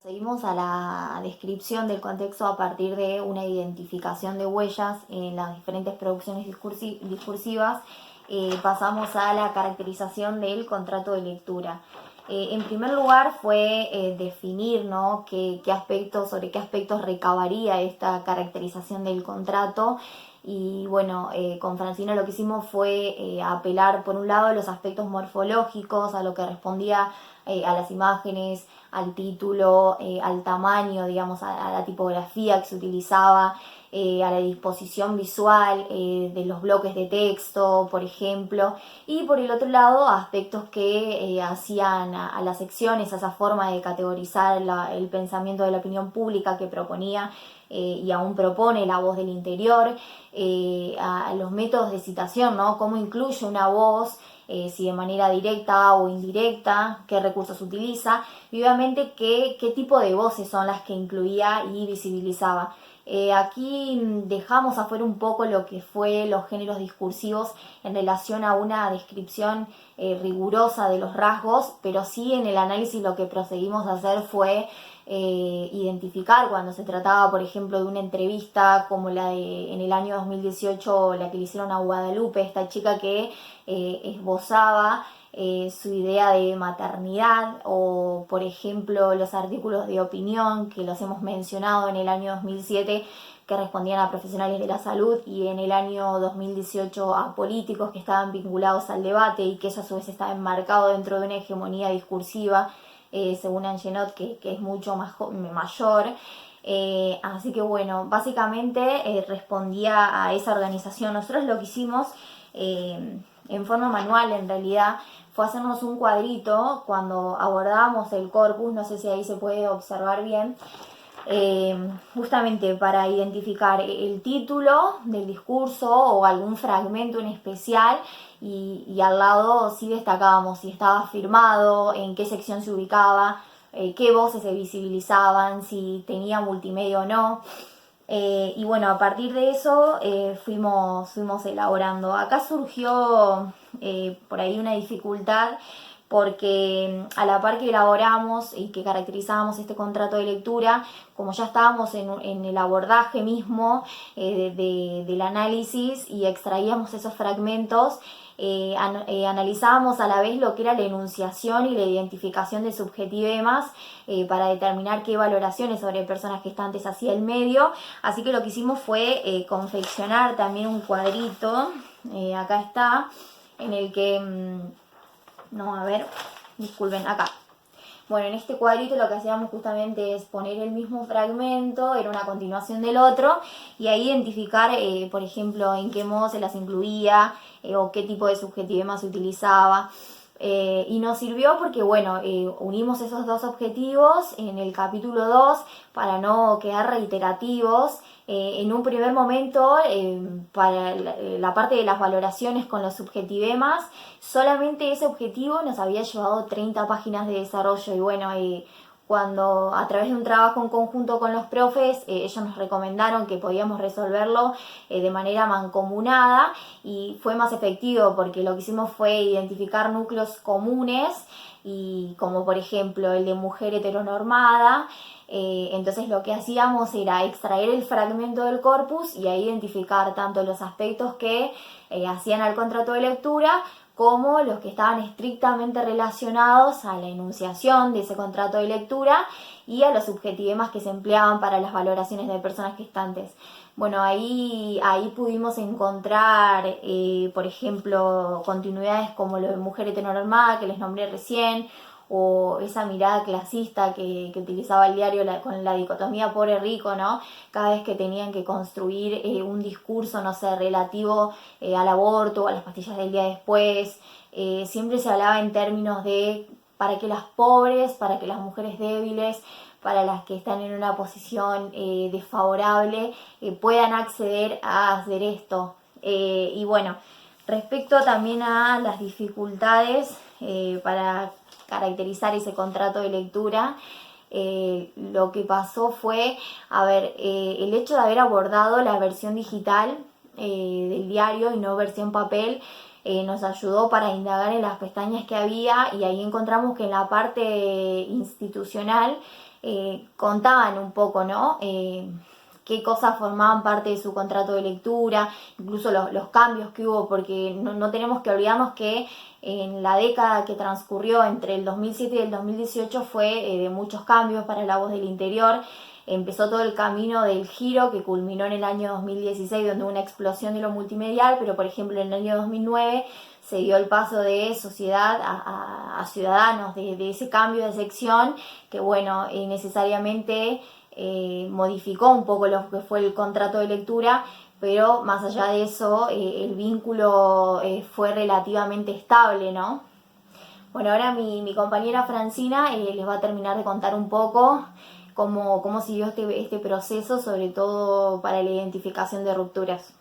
Seguimos a la descripción del contexto a partir de una identificación de huellas en las diferentes producciones discursivas. Pasamos a la caracterización del contrato de lectura. En primer lugar fue definir, ¿no?, sobre qué aspectos recabaría esta caracterización del contrato. Y bueno, con Francina lo que hicimos fue apelar por un lado a los aspectos morfológicos, a lo que respondía a las imágenes, al título, al tamaño, digamos, a la tipografía que se utilizaba, a la disposición visual de los bloques de texto, por ejemplo, y por el otro lado aspectos que hacían a las secciones, a esa forma de categorizar el pensamiento de la opinión pública que proponía y aún propone La Voz del Interior, a los métodos de citación, ¿no? Cómo incluye una voz, si de manera directa o indirecta, qué recursos utiliza, y obviamente qué tipo de voces son las que incluía y visibilizaba. Aquí dejamos afuera un poco lo que fue los géneros discursivos en relación a una descripción rigurosa de los rasgos, pero sí en el análisis lo que proseguimos a hacer fue identificar cuando se trataba, por ejemplo, de una entrevista como la de en el año 2018, la que le hicieron a Guadalupe, esta chica que esbozaba su idea de maternidad, o por ejemplo los artículos de opinión que los hemos mencionado en el año 2007 que respondían a profesionales de la salud, y en el año 2018 a políticos que estaban vinculados al debate y que eso a su vez estaba enmarcado dentro de una hegemonía discursiva, según Angenot, que es mucho mayor. Así que bueno, básicamente respondía a esa organización. Nosotros lo que hicimos en forma manual en realidad fue hacernos un cuadrito cuando abordábamos el corpus, no sé si ahí se puede observar bien, justamente para identificar el título del discurso o algún fragmento en especial, y al lado sí destacábamos si estaba firmado, en qué sección se ubicaba, qué voces se visibilizaban, si tenía multimedia o no. Y bueno, a partir de eso fuimos elaborando. Acá surgió por ahí una dificultad porque a la par que elaboramos y que caracterizábamos este contrato de lectura, como ya estábamos en el abordaje mismo del análisis y extraíamos esos fragmentos, analizábamos a la vez lo que era la enunciación y la identificación de subjetivemas para determinar qué valoraciones sobre personas gestantes hacía el medio. Así que lo que hicimos fue confeccionar también un cuadrito, acá está, en el que, no, a ver, disculpen, acá. Bueno, en este cuadrito lo que hacíamos justamente es poner el mismo fragmento, era una continuación del otro, y ahí identificar, por ejemplo, en qué modo se las incluía o qué tipo de subjetivemas se utilizaba. Y nos sirvió porque, bueno, unimos esos dos objetivos en el capítulo 2 para no quedar reiterativos. En un primer momento, para la parte de las valoraciones con los subjetivemas, solamente ese objetivo nos había llevado 30 páginas de desarrollo, y bueno, cuando a través de un trabajo en conjunto con los profes, ellos nos recomendaron que podíamos resolverlo de manera mancomunada, y fue más efectivo porque lo que hicimos fue identificar núcleos comunes, y como por ejemplo el de mujer heteronormada. Entonces lo que hacíamos era extraer el fragmento del corpus y ahí identificar tanto los aspectos que hacían al contrato de lectura como los que estaban estrictamente relacionados a la enunciación de ese contrato de lectura y a los subjetivemas que se empleaban para las valoraciones de personas gestantes. Bueno, ahí pudimos encontrar, por ejemplo, continuidades como lo de mujer heteronormada que les nombré recién, o esa mirada clasista que utilizaba el diario con la dicotomía pobre-rico, ¿no? Cada vez que tenían que construir un discurso, no sé, relativo al aborto o a las pastillas del día después, siempre se hablaba en términos de para que las pobres, para que las mujeres débiles, para las que están en una posición desfavorable, puedan acceder a hacer esto. Y bueno, respecto también a las dificultades para caracterizar ese contrato de lectura, lo que pasó fue, a ver, el hecho de haber abordado la versión digital del diario y no versión papel, nos ayudó para indagar en las pestañas que había, y ahí encontramos que en la parte institucional contaban un poco, ¿no? Qué cosas formaban parte de su contrato de lectura, incluso los cambios que hubo, porque no tenemos que olvidarnos que en la década que transcurrió entre el 2007 y el 2018 fue de muchos cambios para La Voz del Interior. Empezó todo el camino del giro que culminó en el año 2016, donde hubo una explosión de lo multimedial, pero por ejemplo en el año 2009 se dio el paso de sociedad a ciudadanos, de ese cambio de sección que bueno, necesariamente modificó un poco lo que fue el contrato de lectura, pero más allá de eso el vínculo fue relativamente estable, ¿no? Bueno, ahora mi compañera Francina les va a terminar de contar un poco cómo siguió este proceso, sobre todo para la identificación de rupturas.